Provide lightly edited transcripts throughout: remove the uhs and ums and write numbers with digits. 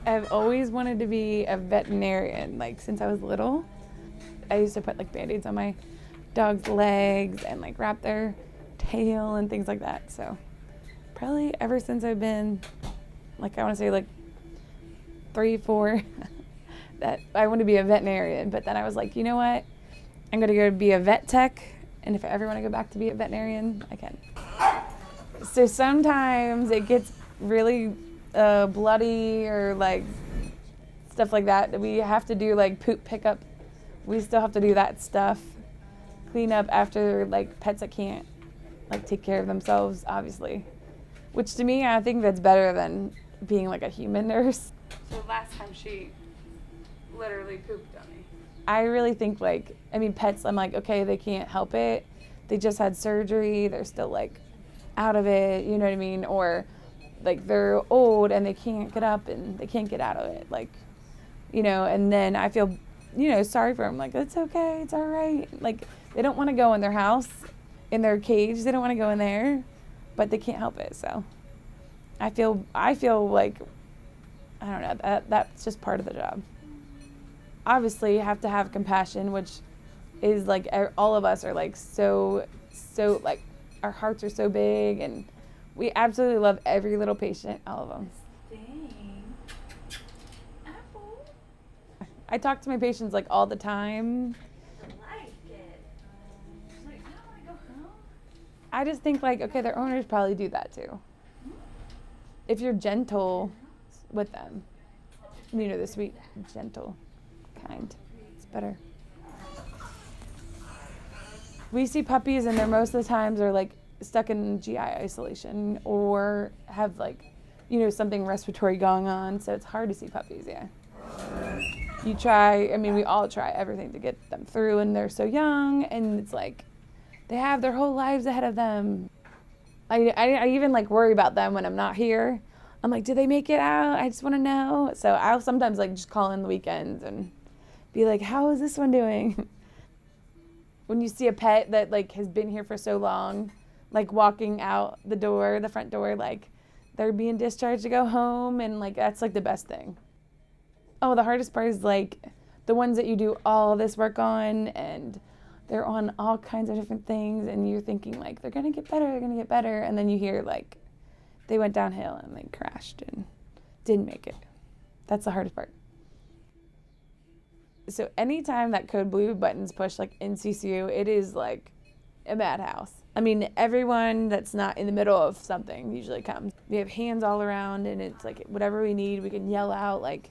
I've always wanted to be a veterinarian, like since I was little. I used to put like Band-Aids on my dog's legs and like wrap their tail and things like that. So probably ever since I've been, like I want to say like 3, 4, that I want to be a veterinarian. But then I was like, you know what? I'm going to go be a vet tech. And if I ever want to go back to be a veterinarian, I can. So sometimes it gets really bloody or like stuff like that. We have to do like poop pickup. We still have to do that stuff. Clean up after like pets that can't like take care of themselves, obviously. Which to me, I think that's better than being like a human nurse. So last time she literally pooped on me. I really think like, I mean pets, I'm like, okay, they can't help it. They just had surgery. They're still like out of it, you know what I mean? Or like they're old and they can't get up and they can't get out of it. Like, you know, and then I feel, you know, sorry for them. Like, it's okay, it's all right. Like, they don't want to go in their house, in their cage. They don't want to go in there, but they can't help it. So I feel like, I don't know, that's just part of the job. Obviously, you have to have compassion, which is like all of us are like so like our hearts are so big, and we absolutely love every little patient, all of them. Dang. Apple. I talk to my patients like all the time. I like it. She's like, I don't want to go home. I just think like, okay, their owners probably do that too. If you're gentle with them, you know, the sweet, gentle kind, it's better. We see puppies and they're most of the times are like stuck in GI isolation or have like, you know, something respiratory going on. So it's hard to see puppies, yeah. You try, I mean, we all try everything to get them through, and they're so young, and it's like they have their whole lives ahead of them. I even like worry about them when I'm not here. I'm like, do they make it out? I just want to know. So I'll sometimes like just call in the weekends and be like, how is this one doing? When you see a pet that like has been here for so long, like walking out the door, the front door, like they're being discharged to go home, and like that's like the best thing. Oh, the hardest part is like the ones that you do all this work on, and they're on all kinds of different things, and you're thinking like they're gonna get better, and then you hear like they went downhill and they crashed and didn't make it. That's the hardest part. So anytime that code blue button's pushed like in CCU, it is like a madhouse. I mean, everyone that's not in the middle of something usually comes. We have hands all around, and it's like whatever we need, we can yell out like,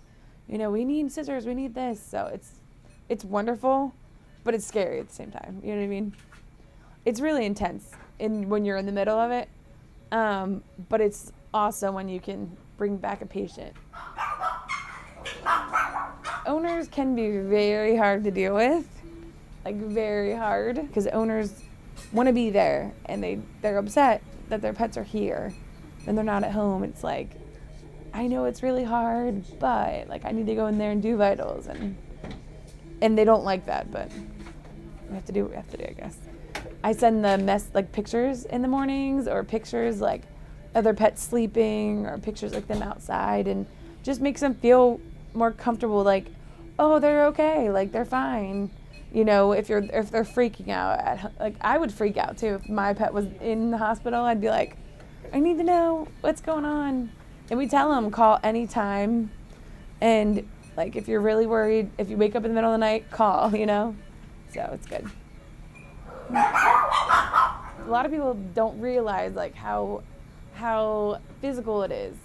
you know, we need scissors, we need this. So it's wonderful, but it's scary at the same time. You know what I mean? It's really intense when you're in the middle of it, but it's awesome when you can bring back a patient. Owners can be very hard to deal with, like very hard, because owners want to be there, and they're upset that their pets are here and they're not at home. It's like, I know it's really hard, but like I need to go in there and do vitals, and they don't like that, but we have to do what we have to do, I guess. I send the like pictures in the mornings, or pictures like of their pets sleeping, or pictures like them outside, and just makes them feel more comfortable, like, oh, they're okay, like they're fine. You know, if they're freaking out, like I would freak out too. If my pet was in the hospital, I'd be like, I need to know what's going on. And we tell them, call anytime. And like if you're really worried, if you wake up in the middle of the night, call, you know? So it's good. A lot of people don't realize like how physical it is.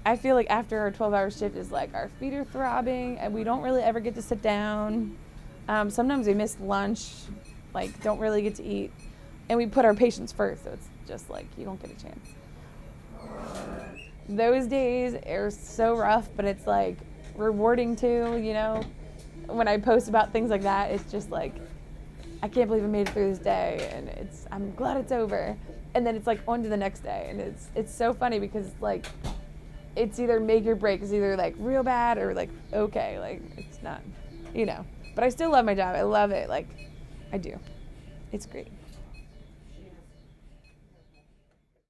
I feel like after our 12-hour shift is like our feet are throbbing, and we don't really ever get to sit down. Sometimes we miss lunch, like don't really get to eat, and we put our patients first, so it's just like you don't get a chance. Those days are so rough, but it's like rewarding too, you know? When I post about things like that, it's just like, I can't believe I made it through this day, and I'm glad it's over. And then it's like on to the next day, and it's so funny because like it's either make or break. It's either like real bad or like okay, like it's not, you know. But I still love my job. I love it. Like I do. It's great.